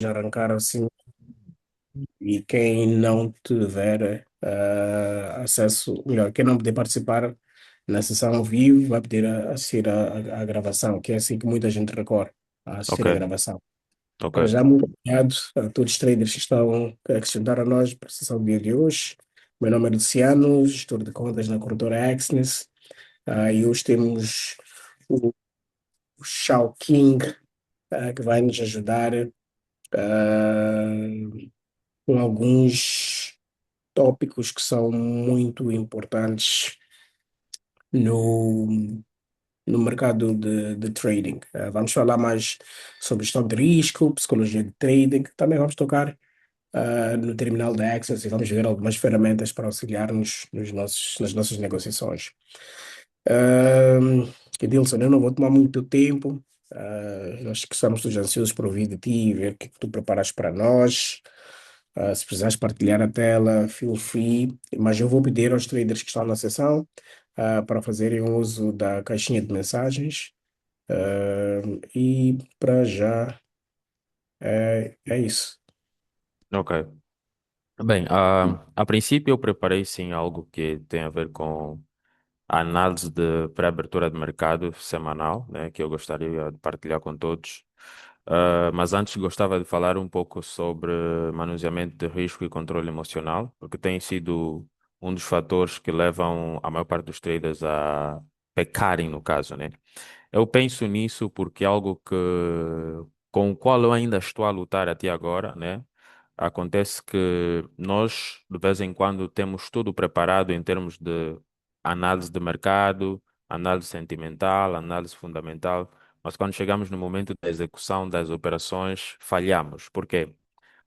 Já arrancar assim e quem não tiver acesso, melhor, quem não puder participar na sessão ao vivo vai poder assistir à gravação, que é assim que muita gente recorre a Ok, assistir a gravação. Para ok. já, muito obrigado a todos os traders que estão a acrescentar a nós para a sessão do dia de hoje. Meu nome é Luciano, gestor de contas na corretora Exness. E hoje temos o Shao King, que vai nos ajudar com alguns tópicos que são muito importantes no, no mercado de trading. Vamos falar mais sobre gestão de risco, psicologia de trading. Também vamos tocar no terminal da Access e vamos ver algumas ferramentas para auxiliar-nos nas nossas negociações. Edilson, eu não vou tomar muito teu tempo. Nós que estamos todos ansiosos por ouvir de ti e ver o que é que tu preparas para nós. Se precisares partilhar a tela, feel free. Mas eu vou pedir aos traders que estão na sessão para fazerem uso da caixinha de mensagens. E para já é isso. Ok. Bem, a princípio eu preparei sim algo que tem a ver com a análise de pré-abertura de mercado semanal, né, que eu gostaria de partilhar com todos. Mas antes gostava de falar um pouco sobre manuseamento de risco e controle emocional, porque tem sido um dos fatores que levam a maior parte dos traders a pecarem, no caso, né? Eu penso nisso porque é algo com o qual eu ainda estou a lutar até agora, né? Acontece que nós, de vez em quando, temos tudo preparado em termos de análise de mercado, análise sentimental, análise fundamental, mas quando chegamos no momento da execução das operações, falhamos. Por quê?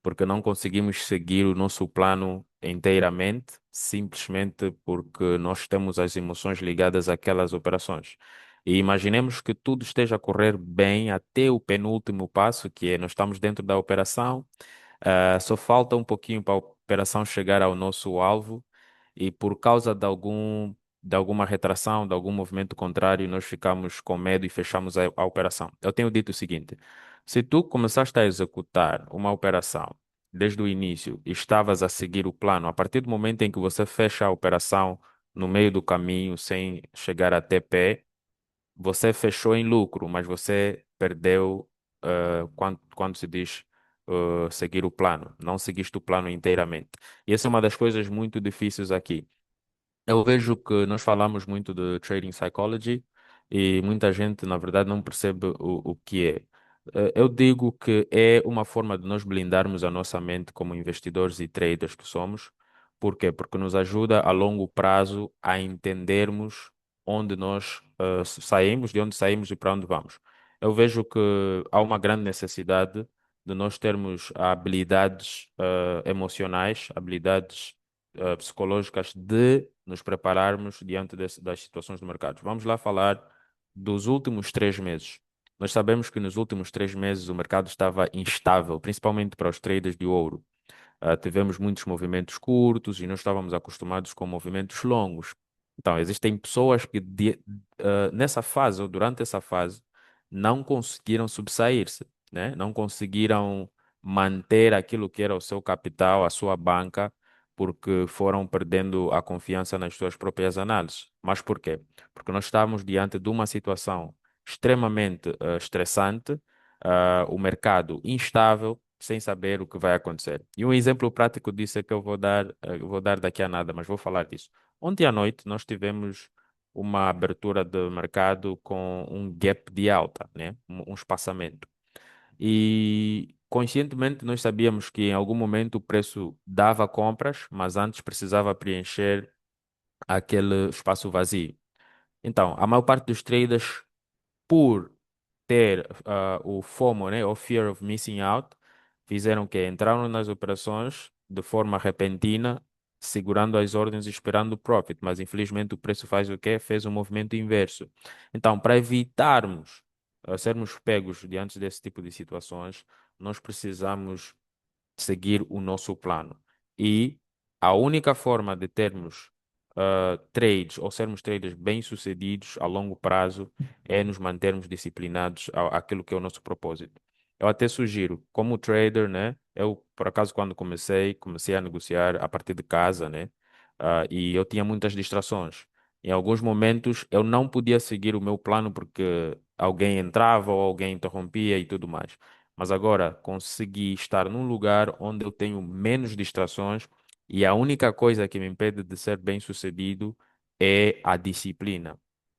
Porque não conseguimos seguir o nosso plano inteiramente, simplesmente porque nós temos as emoções ligadas àquelas operações. E imaginemos que tudo esteja a correr bem até o penúltimo passo, que é nós estamos dentro da operação, só falta um pouquinho para a operação chegar ao nosso alvo e por causa de alguma retração, de algum movimento contrário, nós ficamos com medo e fechamos a operação. Eu tenho dito o seguinte: se tu começaste a executar uma operação desde o início e estavas a seguir o plano, a partir do momento em que você fecha a operação no meio do caminho, sem chegar até pé, você fechou em lucro, mas você perdeu quando se diz seguir o plano. Não seguiste o plano inteiramente. E essa é uma das coisas muito difíceis aqui. Eu vejo que nós falamos muito de trading psychology e muita gente, na verdade, não percebe o que é. Eu digo que é uma forma de nós blindarmos a nossa mente como investidores e traders que somos. Por quê? Porque nos ajuda a longo prazo a entendermos onde nós saímos, de onde saímos e para onde vamos. Eu vejo que há uma grande necessidade de nós termos habilidades emocionais, habilidades psicológicas de nos prepararmos diante das situações do mercado. Vamos lá falar dos últimos 3 meses. Nós sabemos que nos últimos 3 meses o mercado estava instável, principalmente para os traders de ouro. Tivemos muitos movimentos curtos e não estávamos acostumados com movimentos longos. Então, existem pessoas que nessa fase ou durante essa fase não conseguiram subsair-se, né? Não conseguiram manter aquilo que era o seu capital, a sua banca, porque foram perdendo a confiança nas suas próprias análises. Mas por quê? Porque nós estávamos diante de uma situação extremamente estressante, o mercado instável, sem saber o que vai acontecer. E um exemplo prático disso é que vou dar daqui a nada, mas vou falar disso. Ontem à noite nós tivemos uma abertura de mercado com um gap de alta, né? Um espaçamento. E conscientemente nós sabíamos que em algum momento o preço dava compras, mas antes precisava preencher aquele espaço vazio. Então, a maior parte dos traders, por ter o FOMO, né, o Fear of Missing Out, fizeram o quê? Entraram nas operações de forma repentina, segurando as ordens e esperando o profit, mas infelizmente o preço faz o quê? Fez um movimento inverso. Então, para evitarmos sermos pegos diante desse tipo de situações, nós precisamos seguir o nosso plano. E a única forma de termos trades ou sermos traders bem-sucedidos a longo prazo é nos mantermos disciplinados àquilo que é o nosso propósito. eu até sugiro, como trader, né? Eu, por acaso, quando comecei a negociar a partir de casa, né? E eu tinha muitas distrações. Em alguns momentos eu não podia seguir o meu plano porque alguém entrava ou alguém interrompia e tudo mais. Mas agora consegui estar num lugar onde eu tenho menos distrações e a única coisa que me impede de ser bem-sucedido é a disciplina,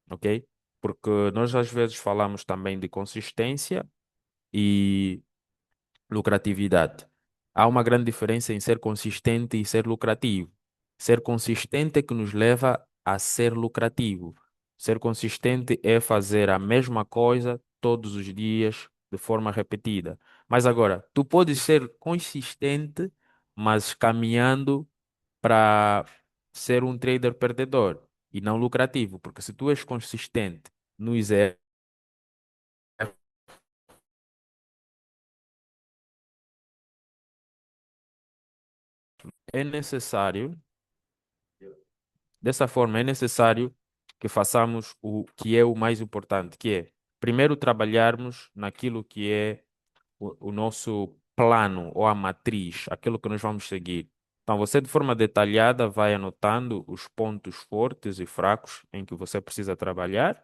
ok? Porque nós às vezes falamos também de consistência e lucratividade. Há uma grande diferença em ser consistente e ser lucrativo. Ser consistente é que nos leva a ser lucrativo. Ser consistente é fazer a mesma coisa todos os dias de forma repetida. Mas agora, tu podes ser consistente, mas caminhando para ser um trader perdedor e não lucrativo, porque se tu és consistente nos erros, é necessário. Dessa forma, é necessário que façamos o que é o mais importante, que é primeiro trabalharmos naquilo que é o nosso plano ou a matriz, aquilo que nós vamos seguir. Então, você de forma detalhada vai anotando os pontos fortes e fracos em que você precisa trabalhar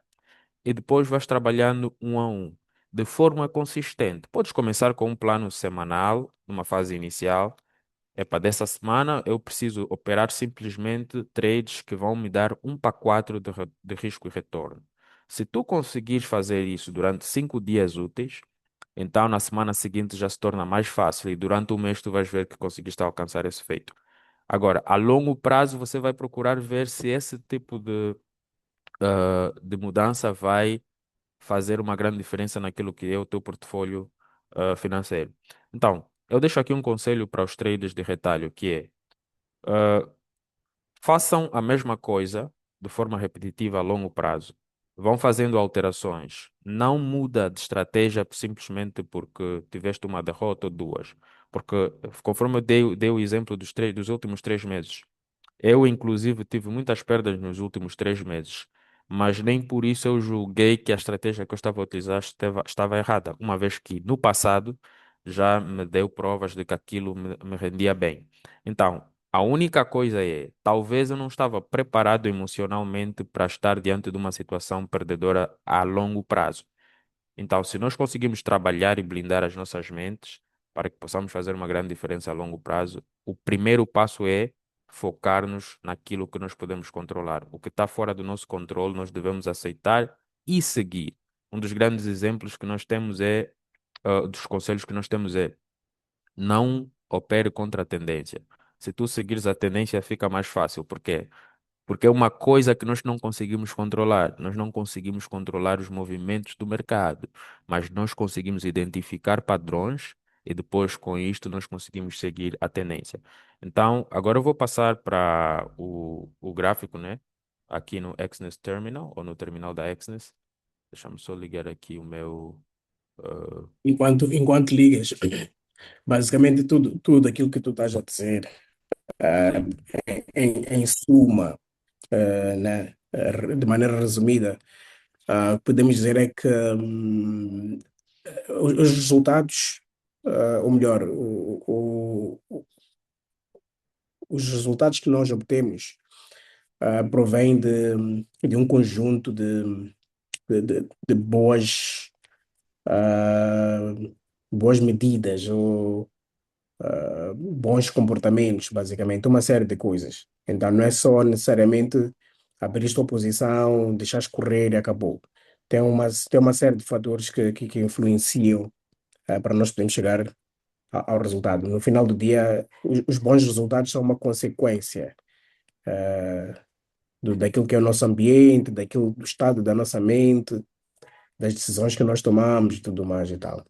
e depois vais trabalhando um a um, de forma consistente. Podes começar com um plano semanal, numa fase inicial. Epa, dessa semana eu preciso operar simplesmente trades que vão me dar 1/4 de risco e retorno. Se tu conseguires fazer isso durante 5 dias úteis, então na semana seguinte já se torna mais fácil e durante o mês tu vais ver que conseguiste alcançar esse feito. Agora, a longo prazo você vai procurar ver se esse tipo de mudança vai fazer uma grande diferença naquilo que é o teu portfólio financeiro. Então, eu deixo aqui um conselho para os traders de retalho, que é façam a mesma coisa de forma repetitiva a longo prazo. Vão fazendo alterações. Não muda de estratégia simplesmente porque tiveste uma derrota ou duas. Porque, conforme eu dei o exemplo dos últimos 3 meses, eu, inclusive, tive muitas perdas nos últimos 3 meses, mas nem por isso eu julguei que a estratégia que eu estava a utilizar estava errada, uma vez que no passado já me deu provas de que aquilo me rendia bem. Então, a única coisa é, talvez eu não estava preparado emocionalmente para estar diante de uma situação perdedora a longo prazo. Então, se nós conseguimos trabalhar e blindar as nossas mentes para que possamos fazer uma grande diferença a longo prazo, o primeiro passo é focar-nos naquilo que nós podemos controlar. O que está fora do nosso controle, nós devemos aceitar e seguir. Um dos grandes exemplos que nós temos dos conselhos que nós temos é não opere contra a tendência. Se tu seguires a tendência, fica mais fácil. Por quê? Porque é uma coisa que nós não conseguimos controlar. Nós não conseguimos controlar os movimentos do mercado, mas nós conseguimos identificar padrões e depois, com isto, nós conseguimos seguir a tendência. Então, agora eu vou passar para o gráfico, né? Aqui no Exness Terminal, ou no terminal da Exness. Deixa-me só ligar aqui o meu. ah, Enquanto ligas, basicamente tudo aquilo que tu estás a dizer, em suma, né, de maneira resumida, podemos dizer é que os resultados, ou melhor, os resultados que nós obtemos provêm de um conjunto de ah, boas medidas ou bons comportamentos, basicamente, uma série de coisas. Então, não é só necessariamente abrir esta oposição, deixar escorrer e acabou. Tem uma série de fatores que influenciam para nós podermos chegar ao resultado. No final do dia, os bons resultados são uma consequência daquilo que é o nosso ambiente, daquilo do estado da nossa mente, das decisões que nós tomamos e tudo mais e tal.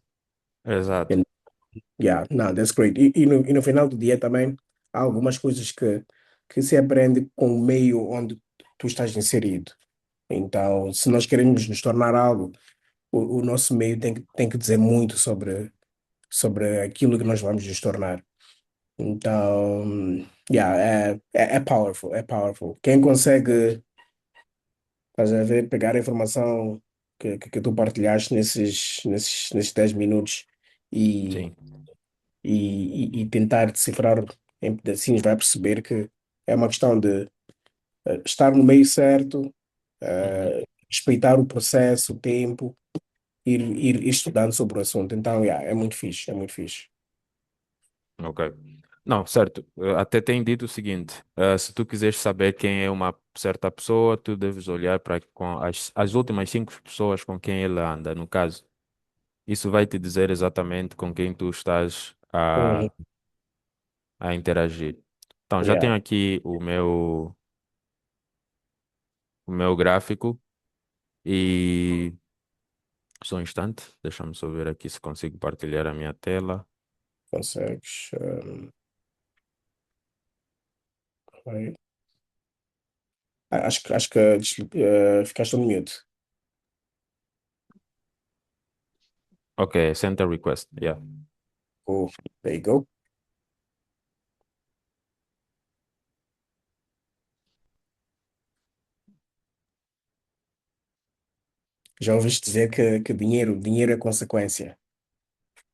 Exato. Yeah, no, that's great. E no final do dia também há algumas coisas que se aprende com o meio onde tu estás inserido. Então, se nós queremos nos tornar algo, o nosso meio tem que dizer muito sobre aquilo que nós vamos nos tornar. Então, yeah, é powerful, é powerful. Quem consegue, estás a ver, pegar a informação que tu partilhaste nesses 10 minutos e, Sim. e tentar decifrar em pedacinhos, vai perceber que é uma questão de estar no meio certo, Uhum. respeitar o processo, o tempo, ir estudando sobre o assunto. Então, yeah, é muito fixe, é muito fixe. Ok. Não, certo. Até tem dito o seguinte: se tu quiseres saber quem é uma certa pessoa, tu deves olhar para com as últimas 5 pessoas com quem ele anda. No caso, isso vai te dizer exatamente com quem tu estás Uhum. a interagir. Então, já Yeah, tenho aqui o meu gráfico e só um instante, deixa-me só ver aqui se consigo partilhar a minha tela. consegues. Vai. Acho que ficaste no mute. Ok, center request. Yeah. Oh, there you go. Já ouviste dizer que dinheiro é consequência.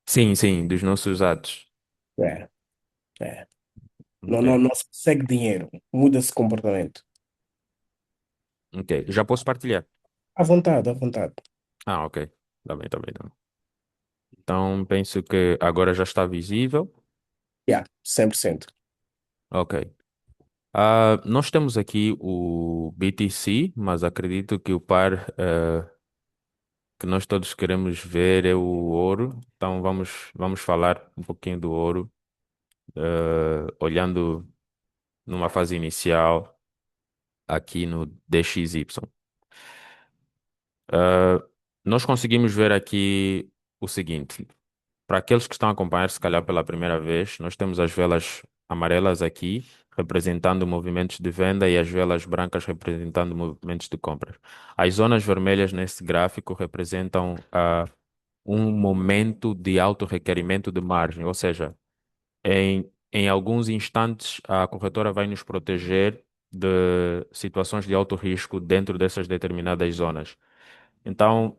Sim, sim, dos nossos atos. É, é. Ok, Não se segue dinheiro, muda-se comportamento. ok. Já posso partilhar? À vontade, à vontade. Ah, ok. Tá bem, tá bem, tá bem. Então, penso que agora já está visível. Yeah, 100%. Ok. Nós temos aqui o BTC, mas acredito que o par que nós todos queremos ver é o ouro. Então, vamos falar um pouquinho do ouro, olhando numa fase inicial aqui no DXY. Ah, Nós conseguimos ver aqui o seguinte. Para aqueles que estão a acompanhar, se calhar pela primeira vez, nós temos as velas amarelas aqui, representando movimentos de venda, e as velas brancas representando movimentos de compras. As zonas vermelhas nesse gráfico representam um momento de alto requerimento de margem, ou seja, em alguns instantes a corretora vai nos proteger de situações de alto risco dentro dessas determinadas zonas. Então,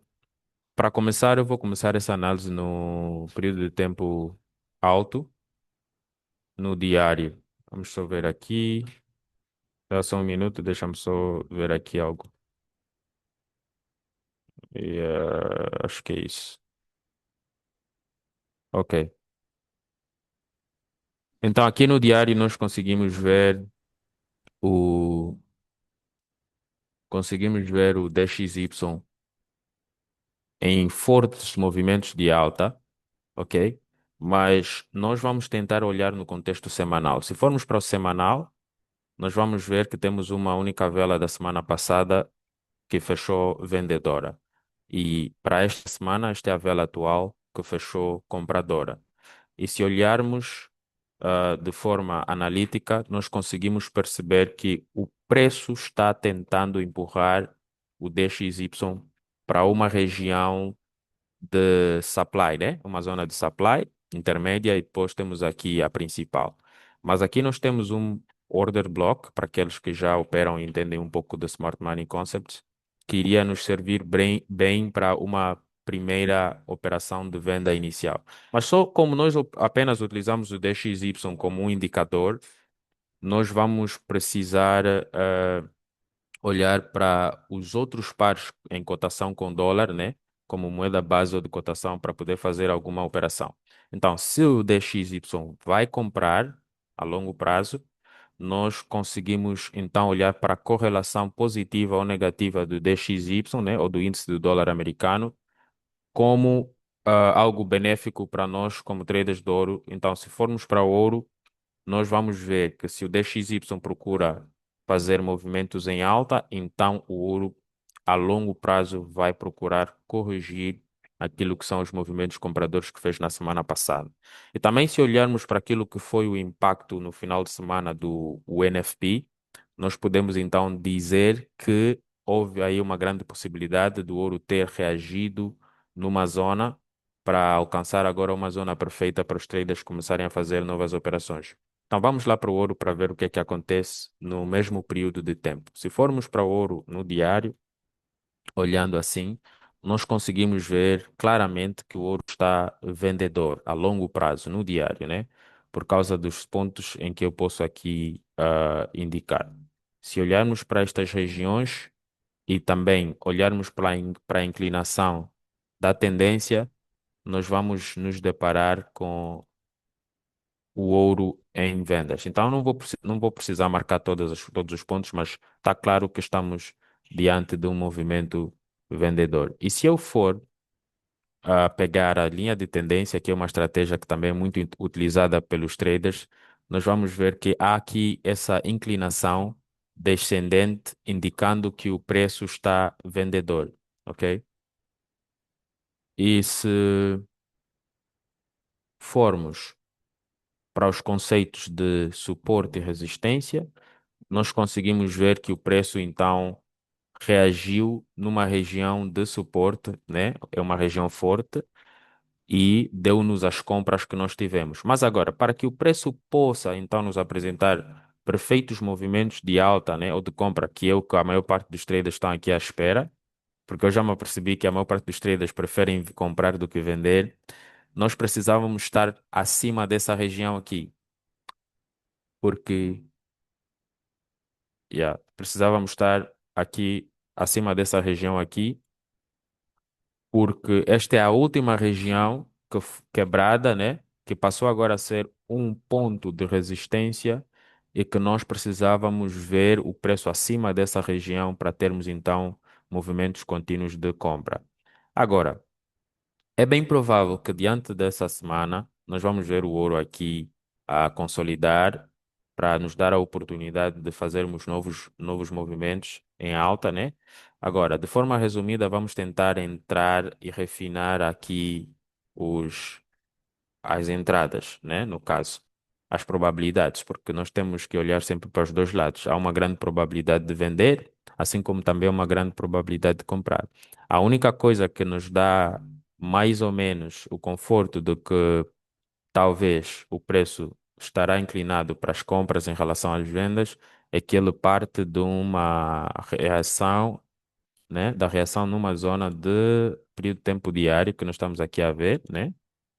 para começar, eu vou começar essa análise no período de tempo alto, no diário. Vamos só ver aqui. Dá só um minuto, deixa-me só ver aqui algo. Acho que é isso. Ok. Então, aqui no diário nós o conseguimos ver o DXY em fortes movimentos de alta, ok? Mas nós vamos tentar olhar no contexto semanal. Se formos para o semanal, nós vamos ver que temos uma única vela da semana passada que fechou vendedora. E para esta semana, esta é a vela atual que fechou compradora. E se olharmos de forma analítica, nós conseguimos perceber que o preço está tentando empurrar o DXY para uma região de supply, né? Uma zona de supply intermédia e depois temos aqui a principal. Mas aqui nós temos um order block, para aqueles que já operam e entendem um pouco de Smart Money Concepts, que iria nos servir bem para uma primeira operação de venda inicial. Mas só como nós apenas utilizamos o DXY como um indicador, nós vamos precisar olhar para os outros pares em cotação com dólar, né? Como moeda base ou de cotação para poder fazer alguma operação. Então, se o DXY vai comprar a longo prazo, nós conseguimos então olhar para a correlação positiva ou negativa do DXY, né? Ou do índice do dólar americano, como algo benéfico para nós como traders de ouro. Então, se formos para o ouro, nós vamos ver que se o DXY procura fazer movimentos em alta, então o ouro a longo prazo vai procurar corrigir aquilo que são os movimentos compradores que fez na semana passada. E também se olharmos para aquilo que foi o impacto no final de semana do o NFP, nós podemos então dizer que houve aí uma grande possibilidade do ouro ter reagido numa zona para alcançar agora uma zona perfeita para os traders começarem a fazer novas operações. Então vamos lá para o ouro para ver o que é que acontece no mesmo período de tempo. Se formos para o ouro no diário, olhando assim, nós conseguimos ver claramente que o ouro está vendedor a longo prazo, no diário, né? Por causa dos pontos em que eu posso aqui indicar. Se olharmos para estas regiões e também olharmos para a inclinação da tendência, nós vamos nos deparar com o ouro em vendas. Então, não vou precisar marcar todos os pontos, mas está claro que estamos diante de um movimento vendedor. E se eu for a pegar a linha de tendência, que é uma estratégia que também é muito utilizada pelos traders, nós vamos ver que há aqui essa inclinação descendente, indicando que o preço está vendedor, ok? E se formos para os conceitos de suporte e resistência, nós conseguimos ver que o preço então reagiu numa região de suporte, né? É uma região forte e deu-nos as compras que nós tivemos. Mas agora, para que o preço possa então nos apresentar perfeitos movimentos de alta, né, ou de compra, que é o que a maior parte dos traders estão aqui à espera, porque eu já me apercebi que a maior parte dos traders preferem comprar do que vender, nós precisávamos estar acima dessa região aqui, porque precisávamos estar aqui acima dessa região aqui, porque esta é a última região quebrada, né? Que passou agora a ser um ponto de resistência e que nós precisávamos ver o preço acima dessa região para termos então movimentos contínuos de compra. Agora, é bem provável que diante dessa semana nós vamos ver o ouro aqui a consolidar para nos dar a oportunidade de fazermos novos movimentos em alta, né? Agora, de forma resumida, vamos tentar entrar e refinar aqui os, as entradas, né? No caso, as probabilidades, porque nós temos que olhar sempre para os dois lados. Há uma grande probabilidade de vender, assim como também uma grande probabilidade de comprar. A única coisa que nos dá mais ou menos o conforto de que talvez o preço estará inclinado para as compras em relação às vendas é que ele parte de uma reação, né? Da reação numa zona de período de tempo diário que nós estamos aqui a ver, né?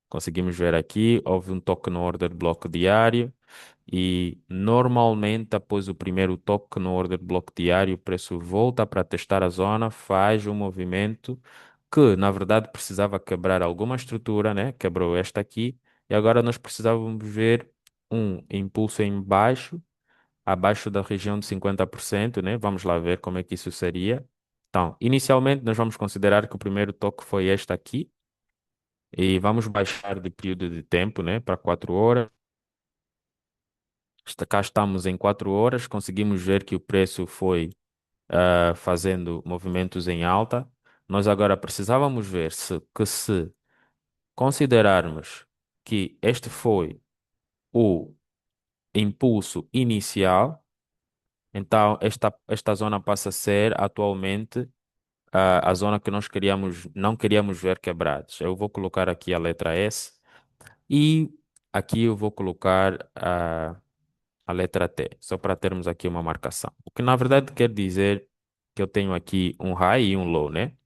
Conseguimos ver aqui, houve um toque no order block diário e normalmente após o primeiro toque no order block diário, o preço volta para testar a zona, faz um movimento que na verdade precisava quebrar alguma estrutura, né? Quebrou esta aqui e agora nós precisávamos ver um impulso em baixo, abaixo da região de 50%, né? Vamos lá ver como é que isso seria. Então, inicialmente nós vamos considerar que o primeiro toque foi este aqui e vamos baixar de período de tempo, né, para 4 horas. Cá estamos em 4 horas, conseguimos ver que o preço foi fazendo movimentos em alta. Nós agora precisávamos ver se considerarmos que este foi o impulso inicial, então esta zona passa a ser atualmente a zona que nós não queríamos ver quebrados. Eu vou colocar aqui a letra S e aqui eu vou colocar a letra T, só para termos aqui uma marcação. O que na verdade quer dizer que eu tenho aqui um high e um low, né?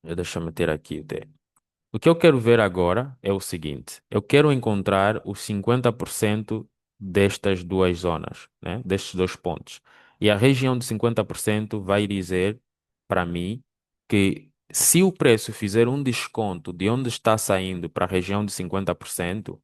Deixa eu meter aqui o T. O que eu quero ver agora é o seguinte: eu quero encontrar os 50% destas duas zonas, né? Destes dois pontos. E a região de 50% vai dizer para mim que se o preço fizer um desconto de onde está saindo para a região de 50%,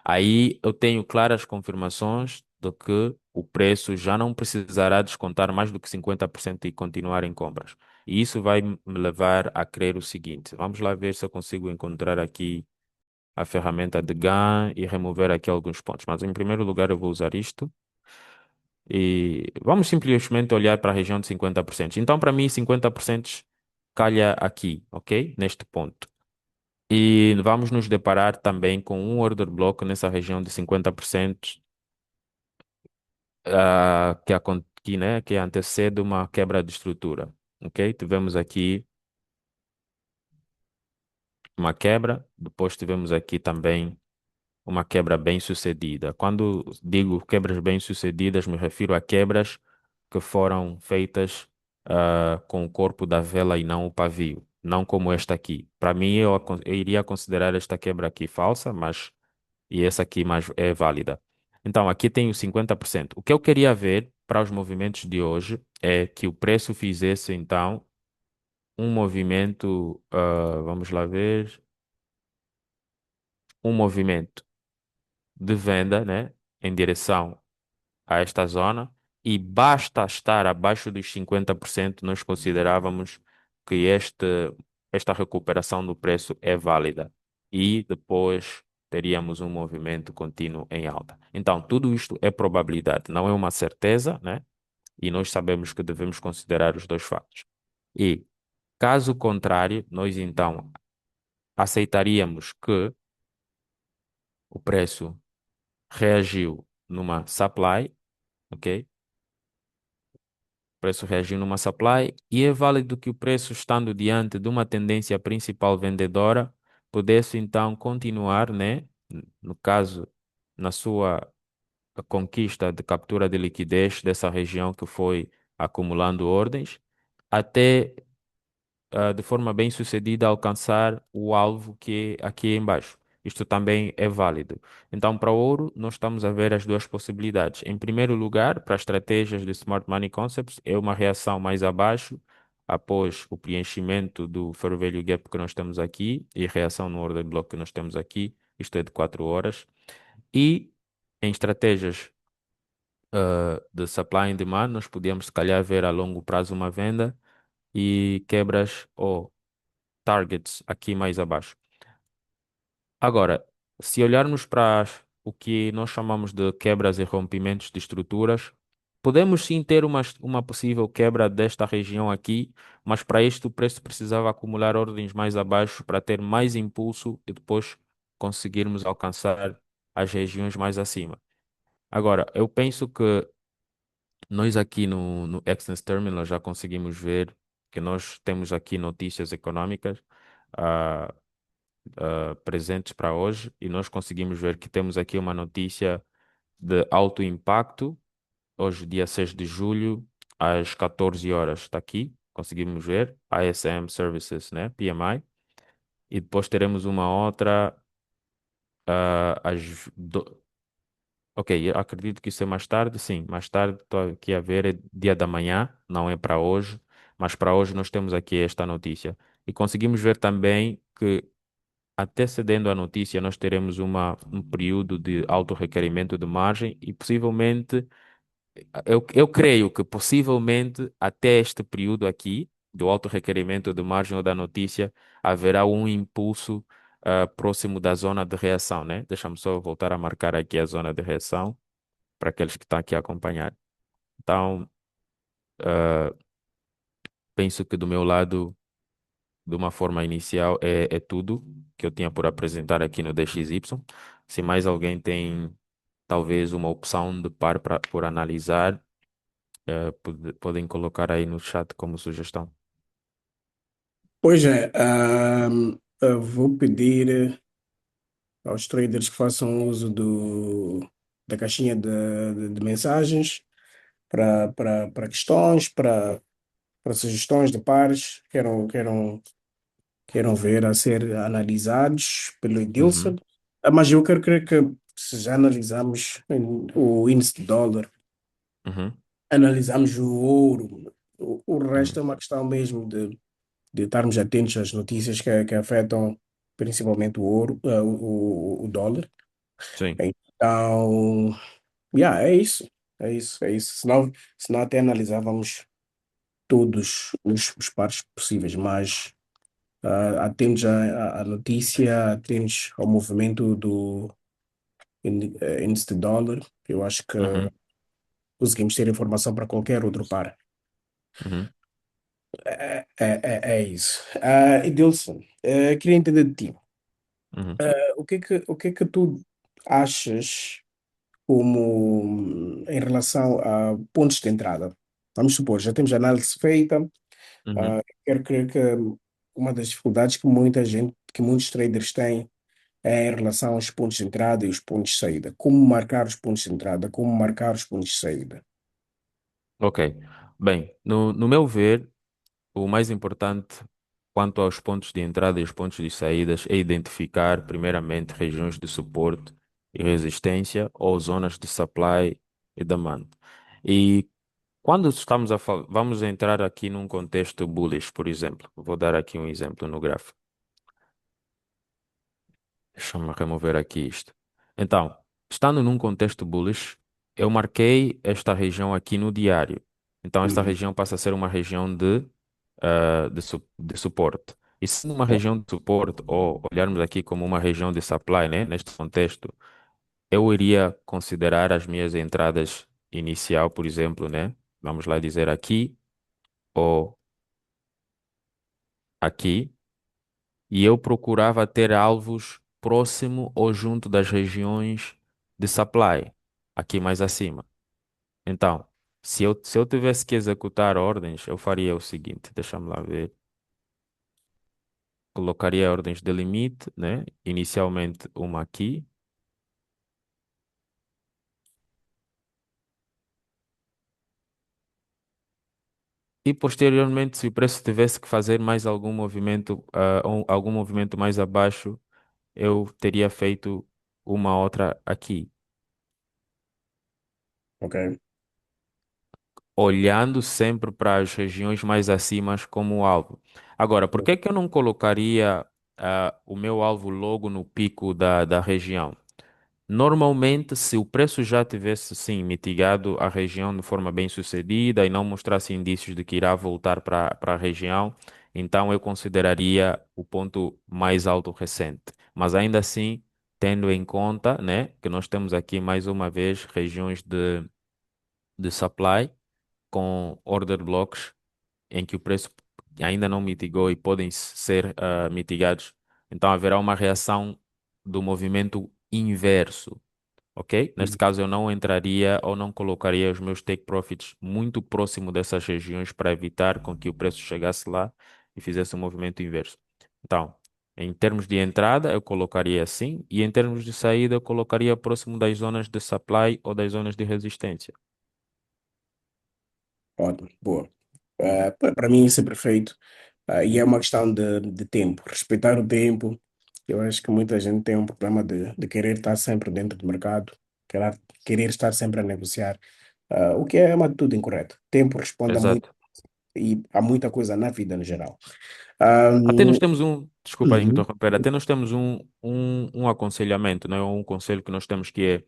aí eu tenho claras confirmações de que o preço já não precisará descontar mais do que 50% e continuar em compras. E isso vai me levar a crer o seguinte: vamos lá ver se eu consigo encontrar aqui a ferramenta de GAN e remover aqui alguns pontos. Mas em primeiro lugar eu vou usar isto e vamos simplesmente olhar para a região de 50%. Então, para mim, 50% calha aqui, ok? Neste ponto. E vamos nos deparar também com um order block nessa região de 50%, que antecede uma quebra de estrutura. Ok? Tivemos aqui uma quebra, depois tivemos aqui também uma quebra bem-sucedida. Quando digo quebras bem-sucedidas, me refiro a quebras que foram feitas com o corpo da vela e não o pavio, não como esta aqui. Para mim, eu iria considerar esta quebra aqui falsa, mas e essa aqui mais é válida. Então, aqui tem o 50%. O que eu queria ver para os movimentos de hoje é que o preço fizesse, então, um movimento, vamos lá ver, um movimento de venda, né, em direção a esta zona e basta estar abaixo dos 50%, nós considerávamos que esta recuperação do preço é válida e depois teríamos um movimento contínuo em alta. Então, tudo isto é probabilidade, não é uma certeza, né? E nós sabemos que devemos considerar os dois fatos. E, caso contrário, nós então aceitaríamos que o preço reagiu numa supply, ok? Preço reagiu numa supply e é válido que o preço, estando diante de uma tendência principal vendedora, pudesse então continuar, né? No caso, na sua conquista de captura de liquidez dessa região que foi acumulando ordens, até de forma bem sucedida alcançar o alvo que é aqui embaixo. Isto também é válido. Então, para o ouro, nós estamos a ver as duas possibilidades. Em primeiro lugar, para estratégias de Smart Money Concepts, é uma reação mais abaixo, após o preenchimento do Fair Value Gap que nós temos aqui e reação no Order Block que nós temos aqui, isto é de 4 horas. E em estratégias de Supply and Demand, nós podíamos, se calhar, ver a longo prazo uma venda e quebras ou targets aqui mais abaixo. Agora, se olharmos para o que nós chamamos de quebras e rompimentos de estruturas, podemos sim ter uma possível quebra desta região aqui, mas para isto o preço precisava acumular ordens mais abaixo para ter mais impulso e depois conseguirmos alcançar as regiões mais acima. Agora, eu penso que nós aqui no Exness Terminal já conseguimos ver que nós temos aqui notícias econômicas. ah, presentes para hoje e nós conseguimos ver que temos aqui uma notícia de alto impacto, hoje, dia 6 de julho, às 14 horas, está aqui, conseguimos ver, ISM Services, né, PMI, e depois teremos uma outra às. Ok, eu acredito que isso é mais tarde, sim, mais tarde estou aqui a ver, é dia da manhã, não é para hoje, mas para hoje nós temos aqui esta notícia. E conseguimos ver também que antecedendo a notícia, nós teremos um período de alto requerimento de margem e possivelmente, eu creio que possivelmente até este período aqui, do alto requerimento de margem ou da notícia, haverá um impulso próximo da zona de reação, né? Deixa-me só voltar a marcar aqui a zona de reação para aqueles que estão aqui a acompanhar. Então, ah, penso que do meu lado, de uma forma inicial, é tudo que eu tinha por apresentar aqui no DXY. Se mais alguém tem talvez uma opção de par por analisar, podem colocar aí no chat como sugestão. Pois é, eu vou pedir aos traders que façam uso da caixinha de mensagens para questões, para sugestões de pares que queiram ver a ser analisados pelo Edilson. Uhum, Mas eu quero crer que se já analisamos o índice de dólar, uhum, analisamos o ouro, o resto uhum. é uma questão mesmo de estarmos atentos às notícias que afetam principalmente o ouro, o dólar. Sim. Então, yeah, é isso. É isso, é isso. Senão até analisávamos todos os pares possíveis, mas atentos à notícia, atentos ao movimento do índice de dólar, eu acho que Uhum, conseguimos ter informação para qualquer outro par. uhum, É isso. Edilson, queria entender de ti. uhum, O que é que tu achas como em relação a pontos de entrada? Vamos supor, já temos a análise feita. uhum. Quero crer que uma das dificuldades que muita gente, que muitos traders têm é em relação aos pontos de entrada e os pontos de saída. Como marcar os pontos de entrada, como marcar os pontos de saída. Ok. Bem, no meu ver, o mais importante quanto aos pontos de entrada e os pontos de saídas é identificar, primeiramente, regiões de suporte e resistência ou zonas de supply e demand. E quando estamos a falar, vamos entrar aqui num contexto bullish, por exemplo. Vou dar aqui um exemplo no gráfico. Deixa-me remover aqui isto. Então, estando num contexto bullish, eu marquei esta região aqui no diário. Então, esta Uhum. região passa a ser uma região de suporte. E se numa Ok. região de suporte, ou olharmos aqui como uma região de supply, né, neste contexto, eu iria considerar as minhas entradas inicial, por exemplo, né? Vamos lá dizer aqui ou aqui. E eu procurava ter alvos próximo ou junto das regiões de supply, aqui mais acima. Então, se eu tivesse que executar ordens, eu faria o seguinte, deixa-me lá ver. Colocaria ordens de limite, né? Inicialmente uma aqui. E posteriormente, se o preço tivesse que fazer mais algum movimento, algum movimento mais abaixo, eu teria feito uma outra aqui, Ok. olhando sempre para as regiões mais acima como alvo. Agora, por que que eu não colocaria o meu alvo logo no pico da região? Normalmente, se o preço já tivesse, sim, mitigado a região de forma bem sucedida e não mostrasse indícios de que irá voltar para a região, então eu consideraria o ponto mais alto recente. Mas ainda assim, tendo em conta, né, que nós temos aqui mais uma vez regiões de supply com order blocks em que o preço ainda não mitigou e podem ser mitigados. Então haverá uma reação do movimento inverso, ok? Neste Uhum. caso eu não entraria ou não colocaria os meus take profits muito próximo dessas regiões para evitar com que o preço chegasse lá e fizesse um movimento inverso. Então, em termos de entrada, eu colocaria assim, e em termos de saída, eu colocaria próximo das zonas de supply ou das zonas de resistência. Ótimo, boa. Para mim isso é perfeito. E é uma questão de tempo, respeitar o tempo. Eu acho que muita gente tem um problema de querer estar sempre dentro do mercado, querer estar sempre a negociar, o que é uma atitude incorreta. Tempo responde a muito Exato. e há muita coisa na vida no geral. Ah, Até nós temos desculpa uhum, interromper, até nós temos um aconselhamento, né? Um conselho que nós temos que é,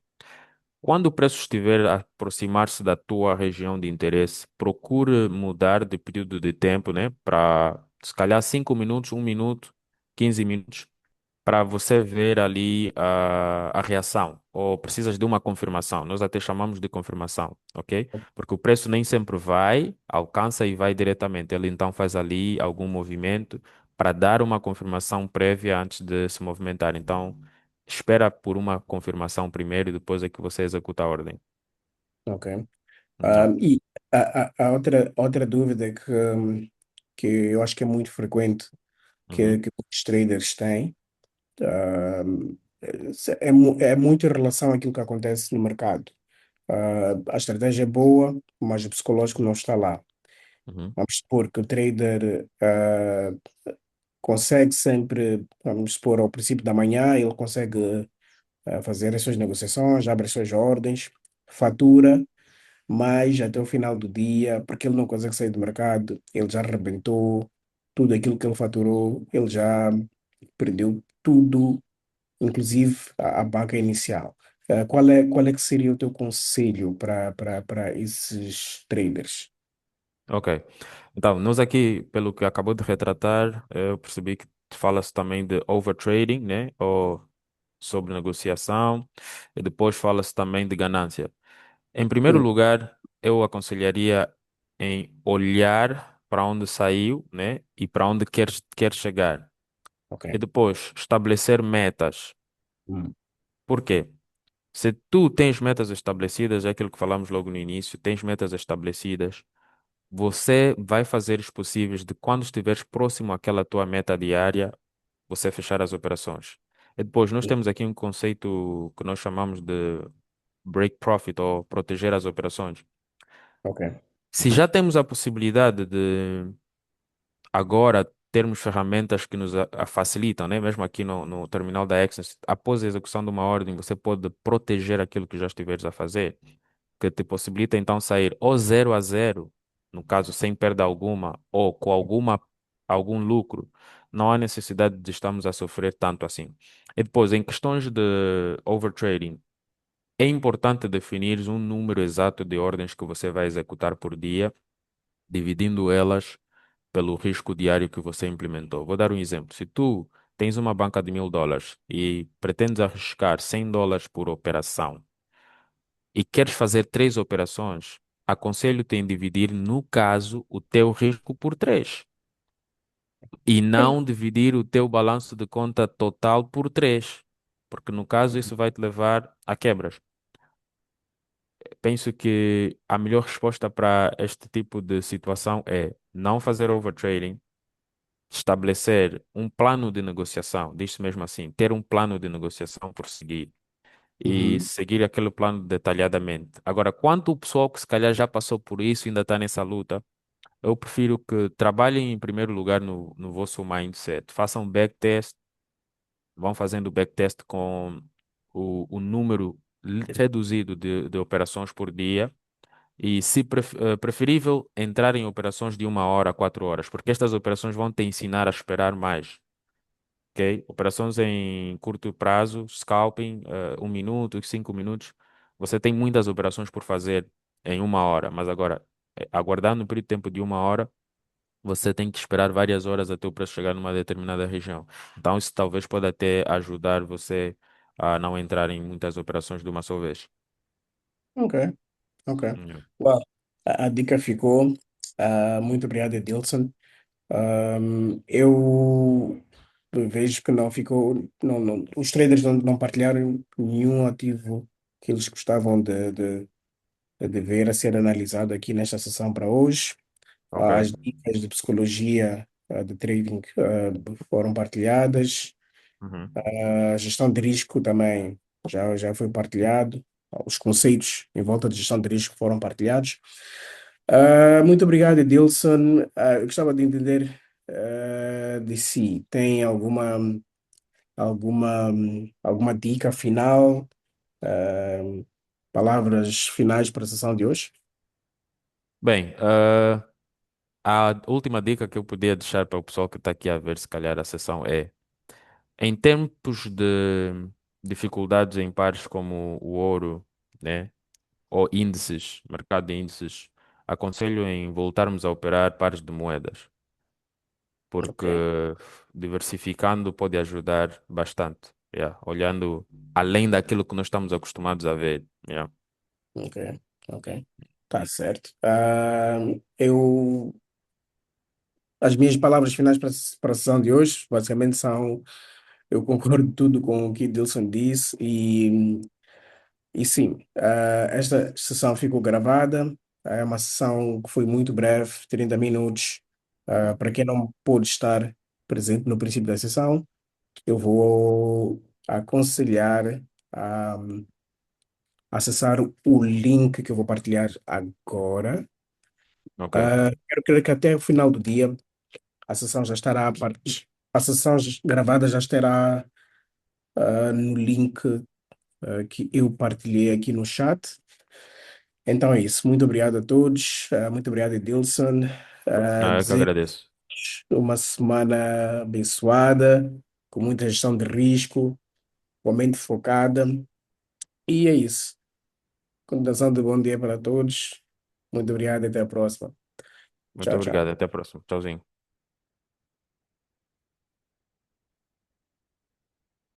quando o preço estiver a aproximar-se da tua região de interesse, procure mudar de período de tempo, né? Para, se calhar, 5 minutos, 1 minuto, 15 minutos, para você ver ali a reação, ou precisas de uma confirmação. Nós até chamamos de confirmação, ok? Porque o preço nem sempre vai, alcança e vai diretamente. Ele então faz ali algum movimento para dar uma confirmação prévia antes de se movimentar. Então, espera por uma confirmação primeiro e depois é que você executa a ordem. ok. Yeah. E a outra dúvida que eu acho que é muito frequente Uhum, que os traders têm. É muito em relação àquilo que acontece no mercado. A estratégia é boa, mas o psicológico não está lá. uhum, Vamos supor que o trader consegue sempre, vamos supor, ao princípio da manhã, ele consegue fazer as suas negociações, abre as suas ordens, fatura, mas até o final do dia, porque ele não consegue sair do mercado, ele já arrebentou tudo aquilo que ele faturou, ele já perdeu tudo, inclusive a banca inicial. Qual é que seria o teu conselho para esses traders? ok. Então, nós aqui, pelo que acabou de retratar, eu percebi que fala-se também de overtrading, né? Ou sobre negociação, e depois fala-se também de ganância. Em primeiro Hum, lugar, eu aconselharia em olhar para onde saiu, né? E para onde quer chegar. ok. E depois estabelecer metas. Hum, Por quê? Se tu tens metas estabelecidas, é aquilo que falamos logo no início, tens metas estabelecidas, você vai fazer os possíveis de quando estiveres próximo àquela tua meta diária, você fechar as operações. E depois, nós temos aqui um conceito que nós chamamos de break profit ou proteger as operações. ok. Se já temos a possibilidade de agora termos ferramentas que nos facilitam, né? Mesmo aqui no terminal da Exodus, após a execução de uma ordem, você pode proteger aquilo que já estiveres a fazer, que te possibilita então sair ou 0 a 0, no caso sem perda alguma, ou com algum lucro. Não há necessidade de estarmos a sofrer tanto assim. E depois, em questões de overtrading, é importante definir um número exato de ordens que você vai executar por dia, dividindo elas pelo risco diário que você implementou. Vou dar um exemplo. Se tu tens uma banca de US$ 1.000 e pretendes arriscar US$ 100 por operação e queres fazer três operações, aconselho-te em dividir, no caso, o teu risco por três e não dividir o teu balanço de conta total por três, porque no caso isso vai te levar a quebras. Penso que a melhor resposta para este tipo de situação é não fazer overtrading, estabelecer um plano de negociação, diz-se mesmo assim, ter um plano de negociação por seguir e Uhum. seguir aquele plano detalhadamente. Agora, quanto o pessoal que se calhar já passou por isso e ainda está nessa luta, eu prefiro que trabalhem em primeiro lugar no vosso mindset, façam backtest, vão fazendo backtest com o número reduzido de operações por dia. E, se preferível, entrar em operações de 1 hora a 4 horas, porque estas operações vão te ensinar a esperar mais, ok? Operações em curto prazo, scalping, 1 minuto, 5 minutos. Você tem muitas operações por fazer em 1 hora, mas agora, aguardando um período de tempo de 1 hora, você tem que esperar várias horas até o preço chegar numa determinada região. Então, isso talvez pode até ajudar você a não entrar em muitas operações de uma só vez. Ok, ok. Yeah. Well, a dica ficou. Muito obrigado, Edilson. Eu vejo que não ficou. Os traders não partilharam nenhum ativo que eles gostavam de ver a ser analisado aqui nesta sessão para hoje. As Ok. dicas de psicologia de trading foram partilhadas. Uhum. A gestão de risco também já foi partilhado. Os conceitos em volta de gestão de risco foram partilhados. Muito obrigado, Edilson. Eu gostava de entender de si. Tem alguma dica final, ah, palavras finais para a sessão de hoje? Bem, a última dica que eu podia deixar para o pessoal que está aqui a ver, se calhar, a sessão é: em tempos de dificuldades em pares como o ouro, né, ou índices, mercado de índices, aconselho em voltarmos a operar pares de moedas, Ok, porque diversificando pode ajudar bastante, yeah, olhando além daquilo que nós estamos acostumados a ver. Yeah. ok, ok. Tá certo. As minhas palavras finais para a sessão de hoje, basicamente, são: eu concordo tudo com o que Edilson disse e sim, esta sessão ficou gravada. É uma sessão que foi muito breve, 30 minutos. Para quem não pôde estar presente no princípio da sessão, eu vou aconselhar a acessar o link que eu vou partilhar agora. Ok. Quero crer que até o final do dia a sessão já estará, a sessão gravada já estará no link que eu partilhei aqui no chat. Então é isso. Muito obrigado a todos. Muito obrigado, Edilson. Não, eu que Desejo agradeço. uma semana abençoada, com muita gestão de risco, com a mente focada. E é isso. Continuação de bom dia para todos. Muito obrigado e até a próxima. Muito Tchau, tchau. obrigado. Até a próxima. Tchauzinho.